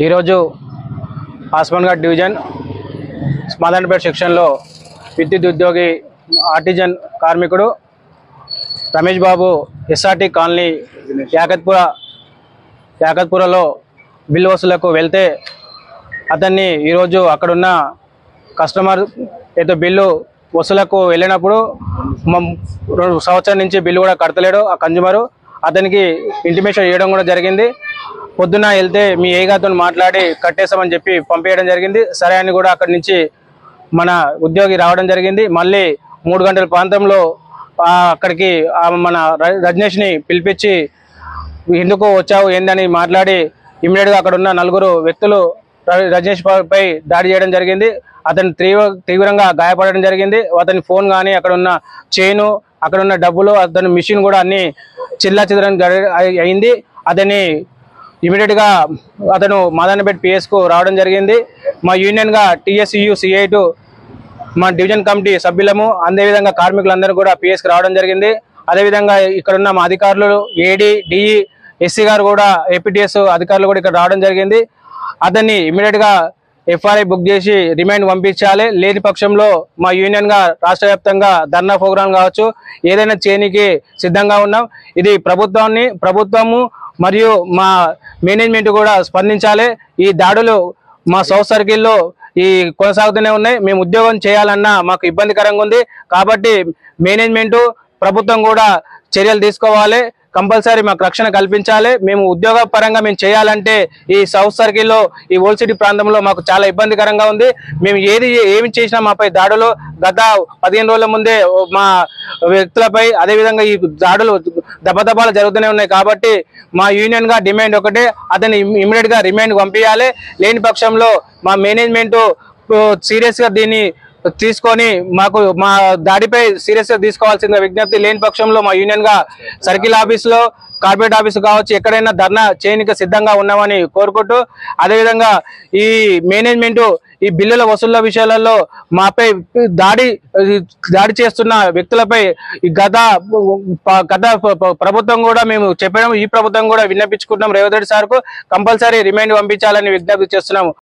ఈరోజు ఆస్మాన్ఘాట్ డివిజన్ స్మదానపేట సెక్షన్లో విద్యుత్ ఉద్యోగి ఆర్టిజన్ కార్మికుడు Ramesh Babu SRT colony యాకత్పురలో bill వసూలకు వెళ్తే అతన్ని ఈరోజు అక్కడున్న కస్టమర్ ఏదో బిల్లు వసూలకు వెళ్ళినప్పుడు 2 సంవత్సరాల నుంచి బిల్లు కూడా కడతలేడు ఆ కన్జ్యూమరు. అతనికి ఇంటిమేషన్ ఇవ్వడం కూడా జరిగింది. పొద్దున వెళ్తే మీ ఏగాతో మాట్లాడి కట్టేస్తామని చెప్పి పంపేయడం జరిగింది. సరే అని కూడా అక్కడి నుంచి మన ఉద్యోగి రావడం జరిగింది. మళ్ళీ 3 గంటల ప్రాంతంలో అక్కడికి మన రజనీష్ని పిలిపించి ఎందుకు వచ్చావు ఏందని మాట్లాడి ఇమ్మీడియట్గా అక్కడ ఉన్న 4 వ్యక్తులు రజనీష్ పై దాడి చేయడం జరిగింది. అతను తీవ్రంగా గాయపడడం జరిగింది. అతని ఫోన్ కానీ అక్కడ ఉన్న చైను అక్కడ ఉన్న డబ్బులు అతని మిషన్ కూడా అన్ని చిల్లాచిదరం అయింది. అతన్ని ఇమీడియట్గా అతను మాదానపేట పిఎస్కు రావడం జరిగింది. మా యూనియన్గా TSU CI2 మా డివిజన్ కమిటీ సభ్యులము అదేవిధంగా కార్మికులందరూ కూడా పిఎస్కి రావడం జరిగింది. అదేవిధంగా ఇక్కడున్న మా అధికారులు AD DE SC గారు కూడా APTS అధికారులు కూడా ఇక్కడ రావడం జరిగింది. అతన్ని ఇమీడియట్గా FRI బుక్ చేసి రిమైండ్ పంపించాలి. లేని పక్షంలో మా యూనియన్గా రాష్ట్ర వ్యాప్తంగా ధర్నా ప్రోగ్రాం కావచ్చు ఏదైనా చేయనికి సిద్ధంగా ఉన్నాం. ఇది ప్రభుత్వము మరియు మా మేనేజ్మెంట్ కూడా స్పందించాలి. ఈ దాడులు మా సౌత్ సర్కిల్లో కొనసాగుతూనే ఉన్నాయి. మేము ఉద్యోగం చేయాలన్నా మాకు ఇబ్బందికరంగా ఉంది. కాబట్టి మేనేజ్మెంటు ప్రభుత్వం కూడా చర్యలు తీసుకోవాలి. కంపల్సరీ మాకు రక్షణ కల్పించాలి. మేము ఉద్యోగ పరంగా మేము చేయాలంటే ఈ సౌత్ సర్కిల్లో ఈ ఓల్డ్ సిటీ ప్రాంతంలో మాకు చాలా ఇబ్బందికరంగా ఉంది. మేము ఏమి చేసినా మాపై దాడులు గత 15 రోజుల ముందే మా వ్యక్తులపై అదేవిధంగా ఈ దాడులు దెబ్బలు జరుగుతూనే ఉన్నాయి. కాబట్టి మా యూనియన్గా డిమాండ్ ఒకటే, అతన్ని ఇమ్మీడియట్గా రిమైండ్ పంపించాలి. లేని పక్షంలో మా మేనేజ్మెంట్ సీరియస్గా దీన్ని తీసుకొని మా దాడిపై సీరియస్గా తీసుకోవాల్సిన విజ్ఞప్తి. లేని పక్షంలో మా యూనియన్గా సర్కిల్ ఆఫీసులో కార్పొరేట్ ఆఫీసు కావచ్చు ఎక్కడైనా ధర్నా చేయడానికి సిద్ధంగా ఉన్నామని కోరుకుంటూ, అదేవిధంగా ఈ మేనేజ్మెంట్ ఈ బిల్లుల వసూళ్ల విషయాలలో మాపై దాడి చేస్తున్న వ్యక్తులపై గత ప్రభుత్వం కూడా మేము చెప్పడం, ఈ ప్రభుత్వం కూడా విన్నపించుకుంటున్నాం. రేవంత్ రెడ్డి సార్కు కంపల్సరీ రిమైండ్ పంపించాలని విజ్ఞప్తి చేస్తున్నాము.